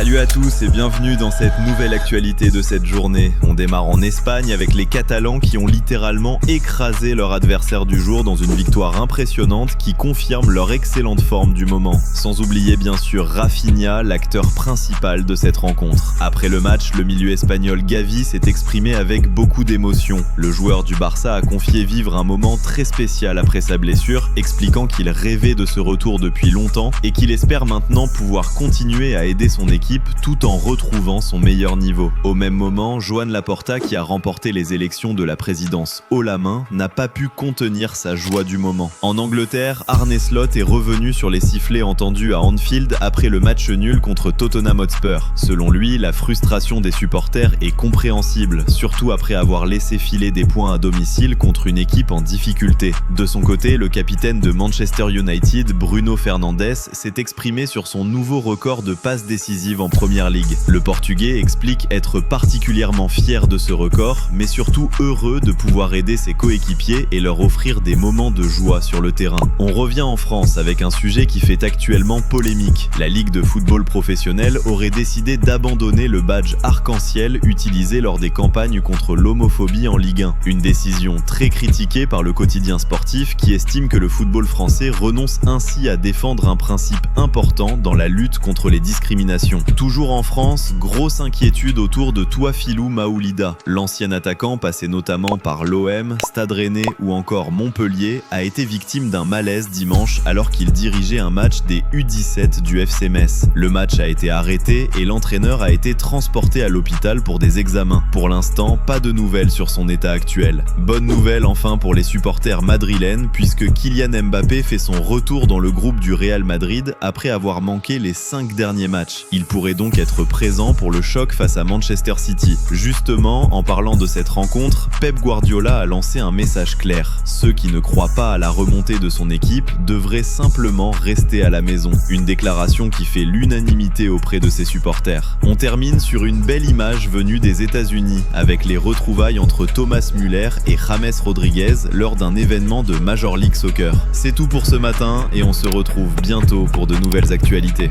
Salut à tous et bienvenue dans cette nouvelle actualité de cette journée. On démarre en Espagne avec les Catalans qui ont littéralement écrasé leur adversaire du jour dans une victoire impressionnante qui confirme leur excellente forme du moment. Sans oublier bien sûr Rafinha, l'acteur principal de cette rencontre. Après le match, le milieu espagnol Gavi s'est exprimé avec beaucoup d'émotion. Le joueur du Barça a confié vivre un moment très spécial après sa blessure, expliquant qu'il rêvait de ce retour depuis longtemps et qu'il espère maintenant pouvoir continuer à aider son équipe tout en retrouvant son meilleur niveau. Au même moment, Joan Laporta, qui a remporté les élections de la présidence haut la main, n'a pas pu contenir sa joie du moment. En Angleterre, Arne Slot est revenu sur les sifflets entendus à Anfield après le match nul contre Tottenham Hotspur. Selon lui, la frustration des supporters est compréhensible, surtout après avoir laissé filer des points à domicile contre une équipe en difficulté. De son côté, le capitaine de Manchester United, Bruno Fernandes, s'est exprimé sur son nouveau record de passes décisives en Première Ligue. Le Portugais explique être particulièrement fier de ce record, mais surtout heureux de pouvoir aider ses coéquipiers et leur offrir des moments de joie sur le terrain. On revient en France avec un sujet qui fait actuellement polémique. La Ligue de football professionnel aurait décidé d'abandonner le badge arc-en-ciel utilisé lors des campagnes contre l'homophobie en Ligue 1. Une décision très critiquée par le quotidien sportif qui estime que le football français renonce ainsi à défendre un principe important dans la lutte contre les discriminations. Toujours en France, grosse inquiétude autour de Touafilou Maoulida. L'ancien attaquant, passé notamment par l'OM, Stade Rennais ou encore Montpellier, a été victime d'un malaise dimanche alors qu'il dirigeait un match des U17 du FC Metz. Le match a été arrêté et l'entraîneur a été transporté à l'hôpital pour des examens. Pour l'instant, pas de nouvelles sur son état actuel. Bonne nouvelle enfin pour les supporters madrilènes puisque Kylian Mbappé fait son retour dans le groupe du Real Madrid après avoir manqué les 5 derniers matchs. Il pourrait donc être présent pour le choc face à Manchester City. Justement, en parlant de cette rencontre, Pep Guardiola a lancé un message clair. Ceux qui ne croient pas à la remontée de son équipe devraient simplement rester à la maison. Une déclaration qui fait l'unanimité auprès de ses supporters. On termine sur une belle image venue des États-Unis, avec les retrouvailles entre Thomas Müller et James Rodriguez lors d'un événement de Major League Soccer. C'est tout pour ce matin et on se retrouve bientôt pour de nouvelles actualités.